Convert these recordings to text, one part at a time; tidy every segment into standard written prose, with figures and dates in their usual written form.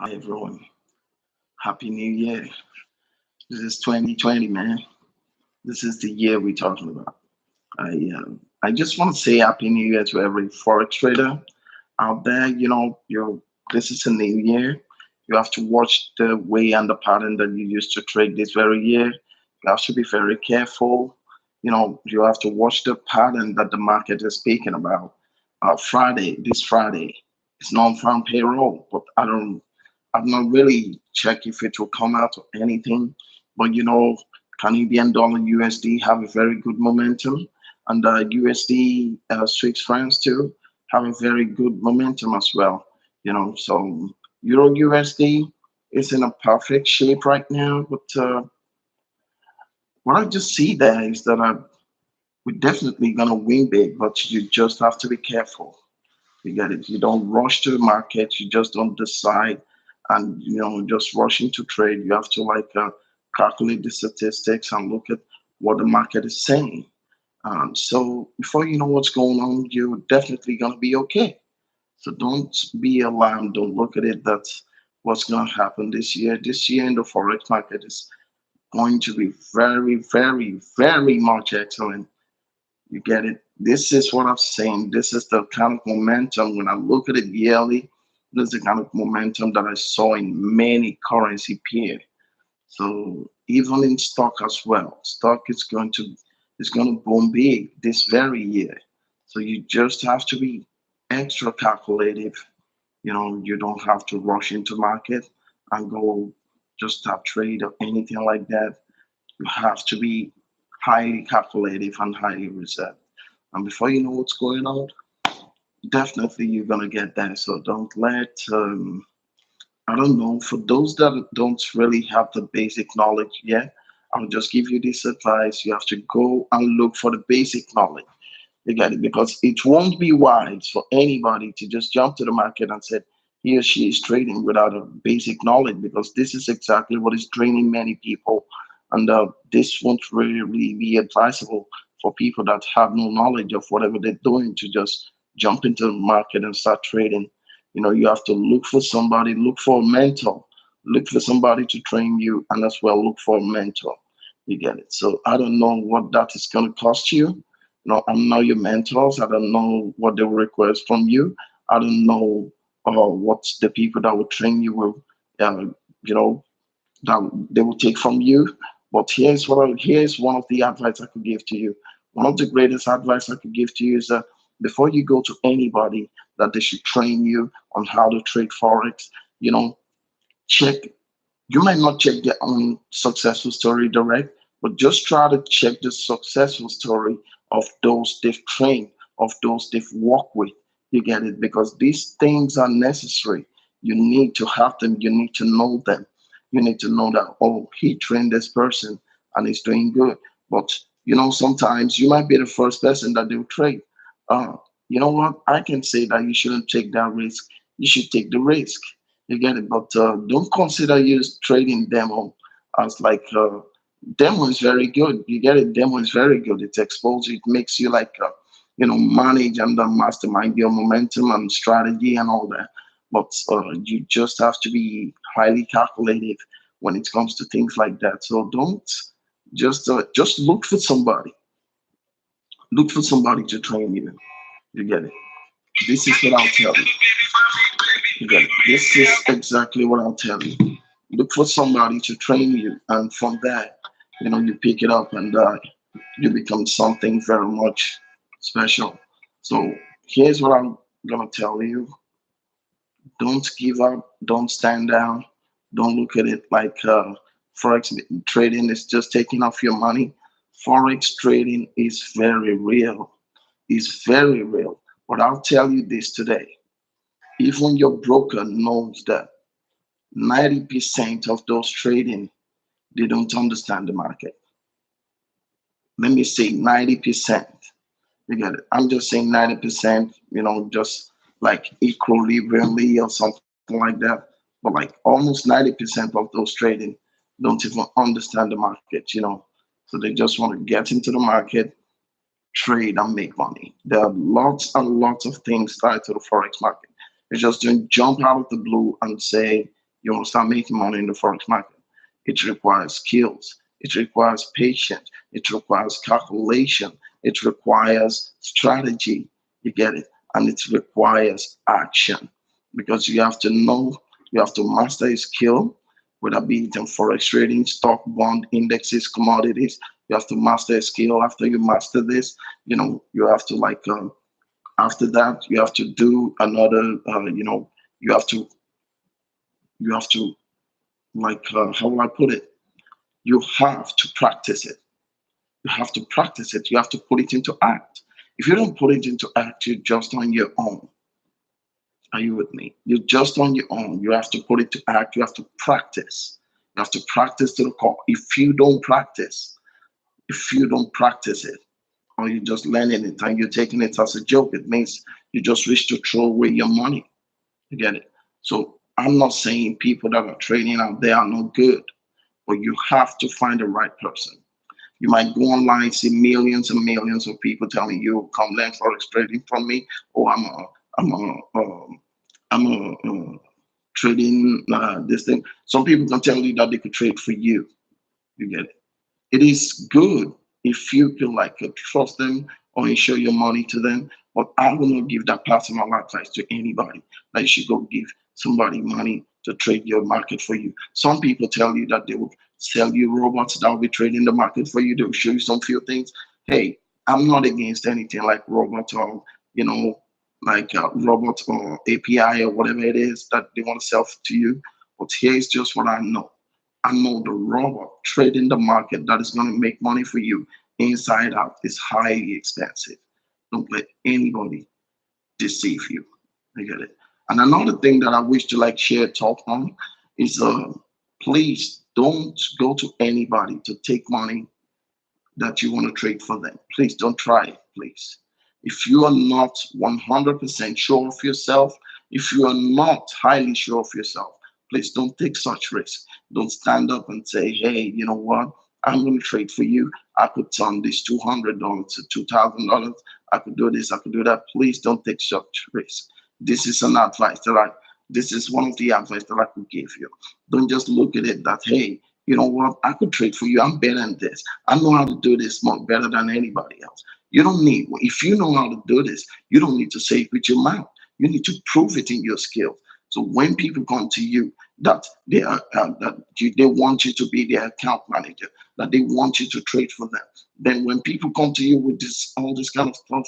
Hi everyone. Happy New Year. This is 2020, man. This is the year we're talking about. I just want to say Happy New Year to every forex trader out there. This is a new year. You have to watch the way and the pattern that you used to trade this very year. You have to be very careful. You have to watch the pattern that the market is speaking about. This Friday, it's non-farm payroll, but I've not really checked if it will come out or anything. But Canadian dollar USD have a very good momentum, and USD Swiss francs too have a very good momentum as well. So Euro USD is in a perfect shape right now. But what I just see there is that we're definitely gonna win big, but you just have to be careful. You get it. You don't rush to the market. You just don't decide and just rush into trade. You have to calculate the statistics and look at what the market is saying. So before you know what's going on, you're definitely gonna be okay. So don't be alarmed. Don't look at it. That's what's gonna happen this year. This year in the forex market is going to be very, very, very much excellent. You get it? This is what I'm saying. This is the kind of momentum when I look at it yearly. This is the kind of momentum that I saw in many currency pair. So even in stock as well, stock is going to boom big this very year. So you just have to be extra calculative. You don't have to rush into market and go just start trade or anything like that. You have to be highly calculative and highly reserved. And before you know what's going on, definitely you're gonna get there. So don't let I don't know, for those that don't really have the basic knowledge yet, I'll just give you this advice. You have to go and look for the basic knowledge. You get it? Because it won't be wise for anybody to just jump to the market and say he or she is trading without a basic knowledge, because this is exactly what is draining many people. And this won't really be advisable for people that have no knowledge of whatever they're doing to just jump into the market and start trading. You have to look for somebody, look for a mentor, look for somebody to train you, and as well look for a mentor. You get it? So I don't know what that is going to cost you. No, I'm not your mentors. I don't know what they will request from you. I don't know what's the people that will train you will, you know, that they will take from you. But here's one of the advice I could give to you. One of the greatest advice I could give to you is that before you go to anybody, that they should train you on how to trade forex. You know, check. You might not check their own successful story direct, but just try to check the successful story of those they've trained, of those they've worked with. You get it? Because these things are necessary. You need to have them. You need to know them. You need to know that, oh, he trained this person and he's doing good. But, sometimes you might be the first person that they'll train. Uh, you know what? I can say that you shouldn't take that risk. You should take the risk. You get it? But don't consider you trading demo as like demo is very good. You get it? Demo is very good. It's exposed. It makes you manage and mastermind your momentum and strategy and all that. But you just have to be highly calculative when it comes to things like that. So don't just look for somebody. Look for somebody to train you. You get it? This is what I'll tell you. You get it? This is exactly what I'll tell you. Look for somebody to train you, and from there, you pick it up and you become something very much special. So here's what I'm gonna tell you: don't give up, don't stand down, don't look at it like forex trading is just taking off your money. Forex trading is very real. It's very real. But I'll tell you this today: even your broker knows that 90% of those trading, they don't understand the market. Let me say 90%. You get it? I'm just saying 90%, just like equilibriumly or something like that. But like almost 90% of those trading don't even understand the market. So they just want to get into the market, trade, and make money. There are lots and lots of things tied to the forex market. It's just don't jump out of the blue and say You want to start making money in the forex market. It requires skills. It requires patience. It requires calculation. It requires strategy. You get it? And it requires action because you have to know, you have to master a skill, whether be it in forex trading, stock, bond, indexes, commodities. You have to master a skill. After you master this, you have to after that you have to do another. You have to you have to how will I put it? You have to practice it. You have to practice it. You have to put it into act. If you don't put it into act, you're just on your own. Are you with me? You're just on your own. You have to put it to act. You have to practice. You have to practice to the core. If you don't practice it, or you're just learning it and you're taking it as a joke, it means you just wish to throw away your money. You get it? So I'm not saying people that are trading out there are no good, but you have to find the right person. You might go online, see millions and millions of people telling you, "Come learn forex trading from me," or I'm a trading this thing. Some people can tell you that they could trade for you. You get it? It is good if you feel like you trust them or you show your money to them. But I will not give that personal advice to anybody that you should go give somebody money to trade your market for you. Some people tell you that they will sell you robots that will be trading the market for you. They will show you some few things. Hey, I'm not against anything like robots or robot or API or whatever it is that they want to sell to you. But here's just what I know. I know the robot trading the market that is going to make money for you inside out is highly expensive. Don't let anybody deceive you. I get it. And another thing that I wish to share talk on is please don't go to anybody to take money that you want to trade for them. Please don't try it, please. If you are not 100% sure of yourself, if you are not highly sure of yourself, please don't take such risk. Don't stand up and say, "Hey, you know what? I'm going to trade for you. I could turn this $200 to $2,000. I could do this. I could do that." Please don't take such risk. This is an advice that I. This is one of the advice that I could give you. Don't just look at it that, "Hey, you know what? I could trade for you. I'm better than this. I know how to do this more better than anybody else." You don't need. If you know how to do this, you don't need to say it with your mouth. You need to prove it in your skills. So when people come to you that they want you to be their account manager, that they want you to trade for them, then when people come to you with this all this kind of stuff,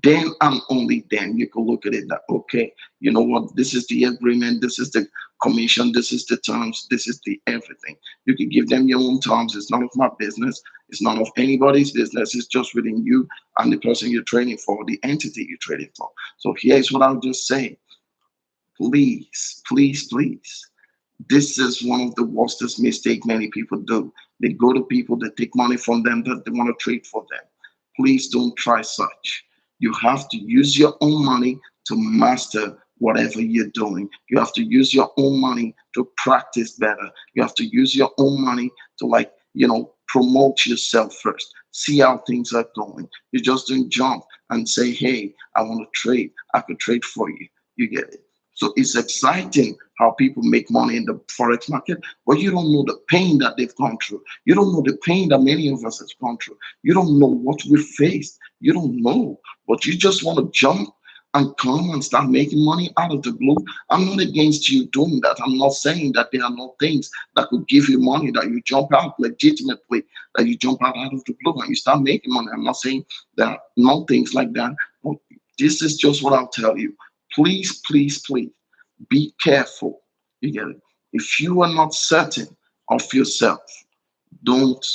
then and only then you can look at it that, okay, you know what, this is the agreement, this is the commission, this is the terms, this is the everything. You can give them your own terms. It's none of my business. It's none of anybody's business. It's just within you and the person you're trading for, the entity you're trading for. So here's what I'll just say. Please, please, please. This is one of the worstest mistake many people do. They go to people that take money from them that they want to trade for them. Please don't try such. You have to use your own money to master whatever you're doing. You have to use your own money to practice better. You have to use your own money to promote yourself first. See how things are going. You just don't jump and say, "Hey, I want to trade. I could trade for you." You get it? So it's exciting how people make money in the forex market, but you don't know the pain that they've gone through. You don't know the pain that many of us have gone through. You don't know what we faced. You don't know, but you just want to jump and come and start making money out of the blue. I'm not against you doing that. I'm not saying that there are no things that could give you money that you jump out legitimately, that you jump out of the blue and you start making money. I'm not saying there are no things like that. But this is just what I'll tell you. Please, please, please be careful. You get it? If you are not certain of yourself, don't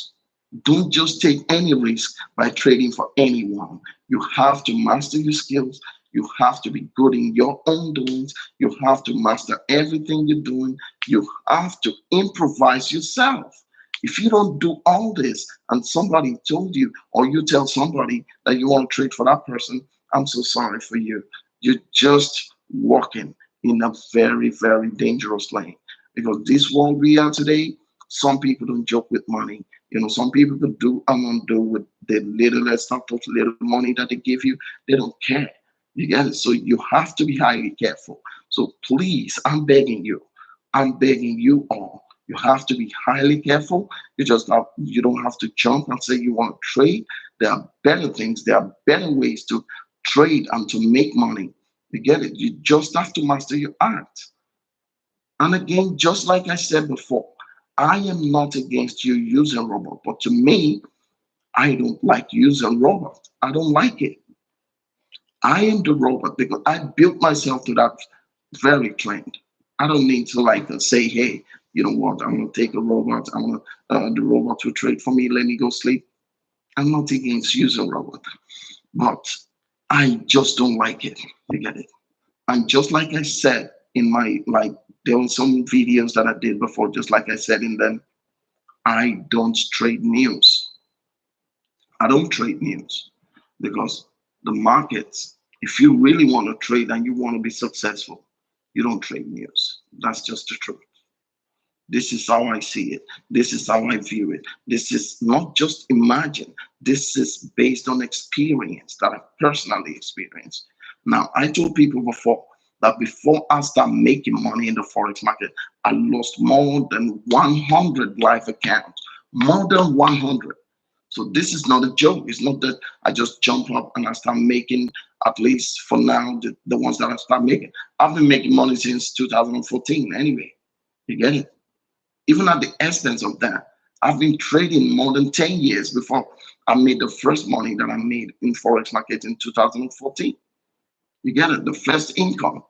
don't just take any risk by trading for anyone. You have to master your skills. You have to be good in your own doings. You have to master everything you're doing. You have to improvise yourself. If you don't do all this and somebody told you, or you tell somebody that you want to trade for that person, I'm so sorry for you. You're just walking in a very, very dangerous lane. Because this world we are today, some people don't joke with money. Some people could do and undo with the little, let's not talk little money that they give you. They don't care. You get it? So you have to be highly careful. So please, I'm begging you, I'm begging you all. You have to be highly careful. You don't have to jump and say you want to trade. There are better things. There are better ways to trade and to make money. You get it? You just have to master your art. And again, just like I said before, I am not against you using robot, but to me, I don't like using robot. I don't like it. I am the robot because I built myself to that very trend. I don't need to say, hey, you know what? I'm gonna take a robot. I'm gonna the robot to trade for me. Let me go sleep. I'm not against using robot, but I just don't like it. You get it? And just like I said in my there were some videos that I did before. Just like I said in them, I don't trade news. I don't trade news because the markets, if you really want to trade and you want to be successful, you don't trade news. That's just the truth. This is how I see it. This is how I view it. This is not just imagine. This is based on experience that I've personally experienced. Now, I told people before that before I start making money in the Forex market, I lost more than 100 live accounts. More than 100. So this is not a joke. It's not that I just jump up and I start making, at least for now, the ones that I start making. I've been making money since 2014 anyway. You get it? Even at the expense of that, I've been trading more than 10 years before I made the first money that I made in Forex market in 2014. You get it? The first income.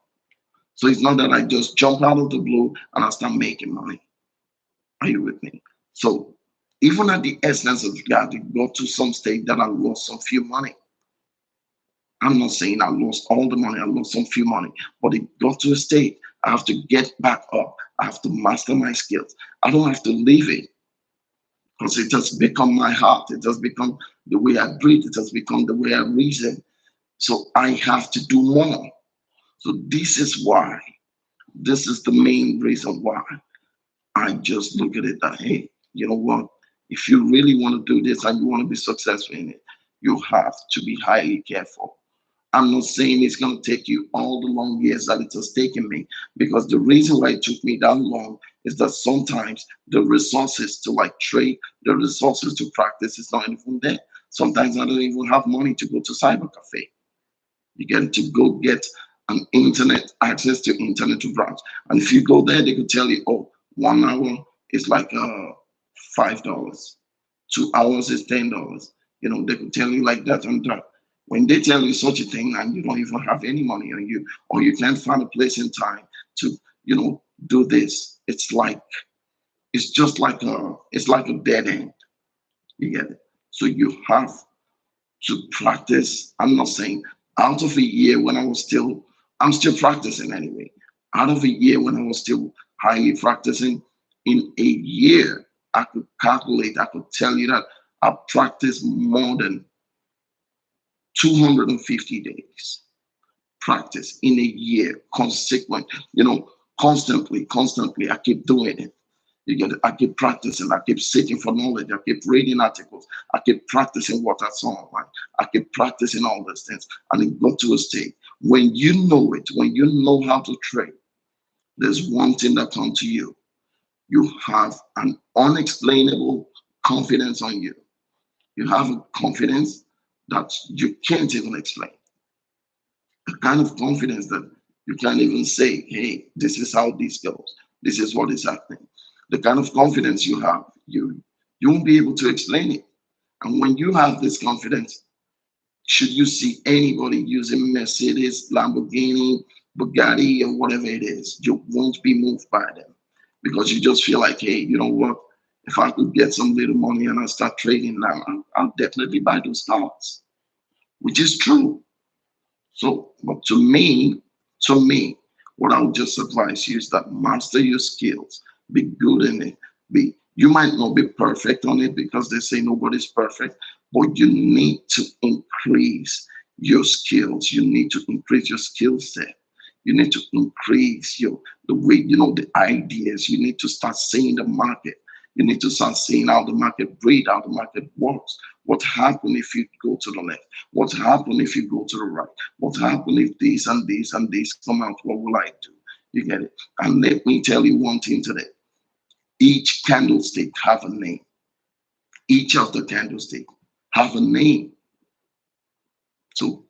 So it's not that I just jump out of the blue and I start making money. Are you with me? So even at the essence of God, it got to some stage that I lost some few money. I'm not saying I lost all the money, I lost some few money, but it got to a state I have to get back up. I have to master my skills. I don't have to leave it because it has become my heart. It has become the way I breathe. It has become the way I reason. So I have to do more. So this is why. This is the main reason why I just look at it that, hey, you know what? If you really want to do this and you want to be successful in it, you have to be highly careful. I'm not saying it's going to take you all the long years that it has taken me, because the reason why it took me that long is that sometimes the resources to trade, the resources to practice is not even there. Sometimes I don't even have money to go to cyber cafe. You get to go get an internet access to internet to browse. And if you go there, they could tell you, oh, 1 hour is like $5. 2 hours is $10. They could tell you like that and that. When they tell you such a thing and you don't even have any money on you, or you can't find a place in time to, do this, it's like a dead end. You get it? So you have to practice. I'm not saying out of a year when I'm still practicing anyway. Out of a year when I was still highly practicing, in a year, I could calculate, I could tell you that I practiced more than 250 days. Practice in a year, consequent, constantly. I keep doing it. You get it? I keep practicing. I keep seeking for knowledge. I keep reading articles. I keep practicing what I saw online. I keep practicing all these things. And it got to a state when you know it, when you know how to trade, there's one thing that comes to you. You have an unexplainable confidence on you. You have a confidence that you can't even explain. A kind of confidence that you can't even say, hey, this is how this goes. This is what is happening. The kind of confidence you have, you won't be able to explain it. And when you have this confidence, should you see anybody using Mercedes, Lamborghini, Bugatti, or whatever it is, you won't be moved by them because you just feel like, hey, you know what? If I could get some little money and I start trading now, I'll definitely buy those cars, which is true. So, but to me, what I would just advise you is that master your skills, be good in it. You might not be perfect on it because they say nobody's perfect, but you need to increase your skills. You need to increase your skill set. You need to increase the way, the ideas. You need to start seeing the market. You need to start seeing how the market breathes, how the market works. What happens if you go to the left? What happens if you go to the right? What happens if this and this and this come out? What will I do? You get it? And let me tell you one thing today. Each candlestick have a name. Each of the candlestick have a name. So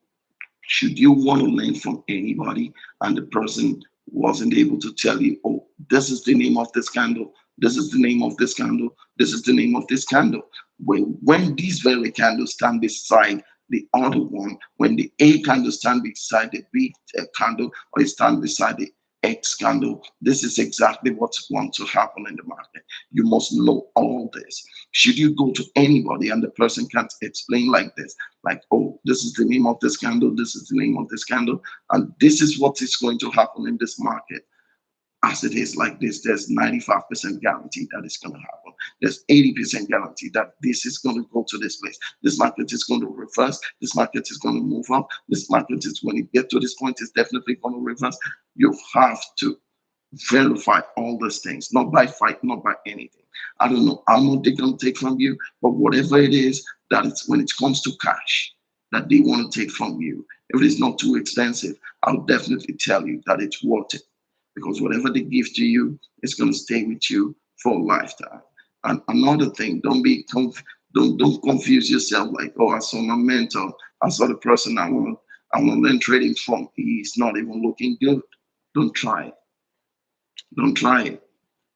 should you want to learn from anybody and the person wasn't able to tell you, oh, this is the name of this candle, this is the name of this candle, this is the name of this candle. When these very candles stand beside the other one, when the A candle stand beside the B candle, or it stand beside the X candle, this is exactly what's going to happen in the market. You must know all this. Should you go to anybody and the person can't explain like this, like, oh, this is the name of this candle, this is the name of this candle, and this is what is going to happen in this market. As it is like this, there's 95% guarantee that it's going to happen. There's 80% guarantee that this is going to go to this place. This market is going to reverse. This market is going to move up. This market is, when it gets to this point, it's definitely going to reverse. You have to verify all these things, not by fight, not by anything. I don't know how much they're going to take from you, but whatever it is, that it's when it comes to cash that they want to take from you, if it's not too expensive, I'll definitely tell you that it's worth it, because whatever they give to you is going to stay with you for a lifetime. And another thing, don't confuse yourself like, oh, I saw my mentor, I saw the person I want to learn trading from. He's not even looking good. Don't try it. Don't try it.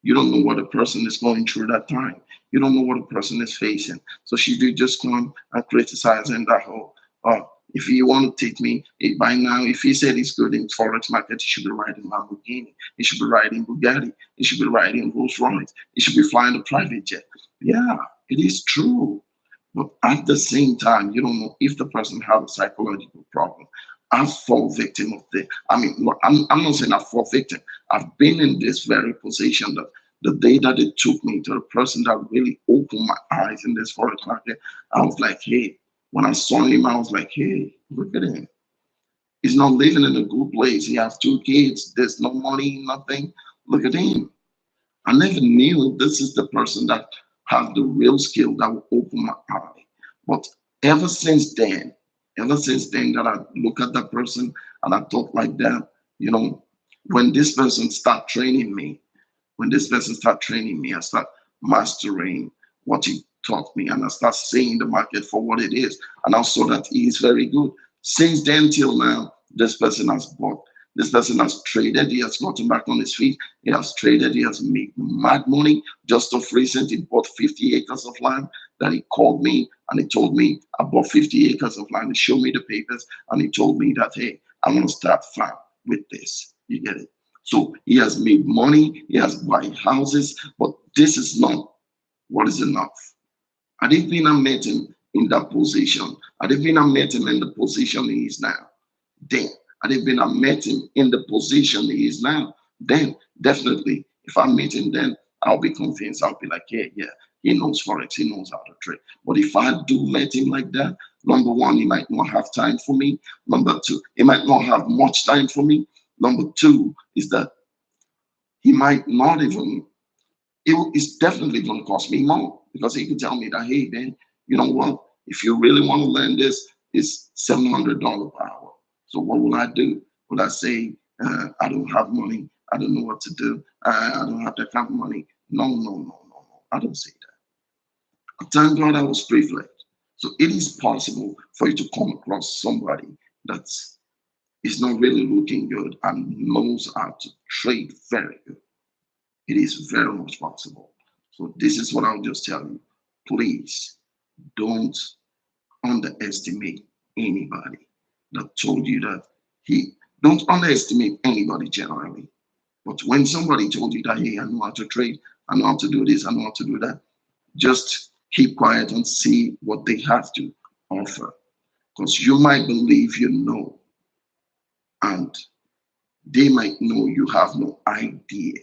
You don't know what a person is going through that time. You don't know what a person is facing. So should you just come and criticize him that whole, oh, if you want to take me, by now, if he said he's good in Forex market, he should be riding Lamborghini. He should be riding Bugatti. He should be riding Rolls Royce. He should be flying a private jet. Yeah, it is true. But at the same time, you don't know if the person has a psychological problem. I fall victim of the. I mean, look, I'm not saying I fall victim. I've been in this very position that the day that it took me to the person that really opened my eyes in this forex market, I was like, hey, when I saw him, I was like, hey, look at him. He's not living in a good place. He has two kids. There's no money, nothing. Look at him. I never knew this is the person that has the real skill that will open my eye. But ever since then, ever since then that I look at that person and I talk like that, you know, when this person start training me, when this person start training me, I start mastering what he taught me, and I start seeing the market for what it is. And I saw that he is very good. Since then till now, this person has bought, this person has traded, he has gotten back on his feet, he has traded, he has made mad money. Just of recent, he bought 50 acres of land. That he called me and he told me, I bought 50 acres of land. He showed me the papers and he told me that, hey, I want to start farm with this. You get it? So he has made money, he has bought houses, but this is not what is enough. I didn't think I met him in that position. I didn't think I met him in the position he is now. Then I didn't think I met him in the position he is now. Then definitely, if I meet him, then I'll be convinced. I'll be like, yeah, yeah, he knows forex, he knows how to trade. But if I do met him like that, number one, he might not have time for me. Number two, he might not have much time for me. Number two is that he might not even, it's definitely going to cost me more, because he could tell me that, hey, man, you know what? If you really want to learn this, it's $700 per hour. So what will I do? Will I say, I don't have money, I don't know what to do, I don't have that kind of money? No, no, no, no, no. I don't say that. Thank God I was privileged. So it is possible for you to come across somebody that's is not really looking good and knows how to trade very good. It is very much possible. So this is what I'll just tell you. Please don't underestimate anybody that told you that he don't underestimate anybody generally. But when somebody told you that, hey, I know how to trade, I know how to do this, I know how to do that, just keep quiet and see what they have to offer. Because you might believe you know, and they might know you have no idea.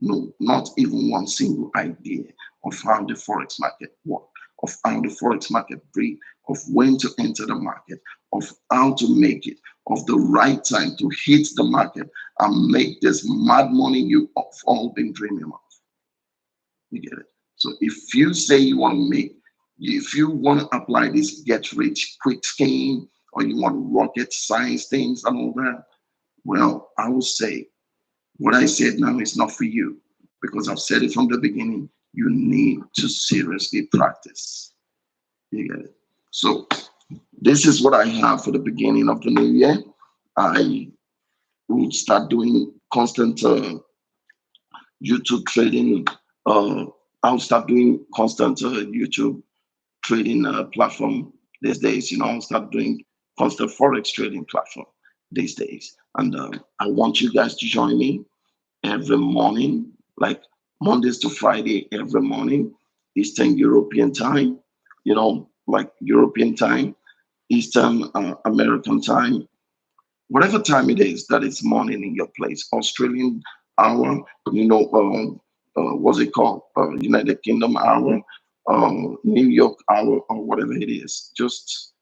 No, not even one single idea of how the forex market works, of how the forex market breathes, of when to enter the market, of how to make it, of the right time to hit the market and make this mad money you've all been dreaming of. You get it? So if you say you want to make, if you want to apply this get rich quick scheme, or you want rocket science things and all that, well, I would say What I said now is not for you, because I've said it from the beginning. You need to seriously practice. You get it? So this is what I have for the beginning of the new year. I will start doing constant YouTube trading. Uh, I'll start doing constant YouTube trading platform these days. I'll start doing constant Forex trading platform these days. And I want you guys to join me every morning, like Mondays to Friday, every morning, Eastern European time, like European time, Eastern American time, whatever time it is that it's morning in your place, Australian hour, what's it called? United Kingdom hour, New York hour, or whatever it is. Just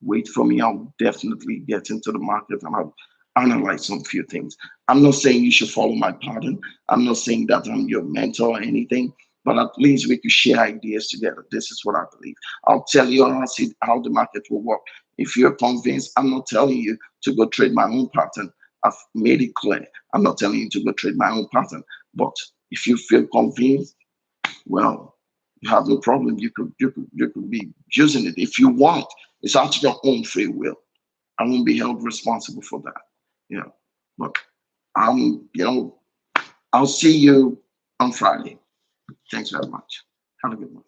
wait for me. I'll definitely get into the market and I'll analyze some few things. I'm not saying you should follow my pattern. I'm not saying that I'm your mentor or anything, but at least we could share ideas together. This is what I believe. I'll tell you how the market will work. If you're convinced, I'm not telling you to go trade my own pattern. I've made it clear. I'm not telling you to go trade my own pattern. But if you feel convinced, well, you have no problem. You could be using it if you want. It's out of your own free will. I won't be held responsible for that. You know, but I'll see you on Friday. Thanks very much. Have a good one.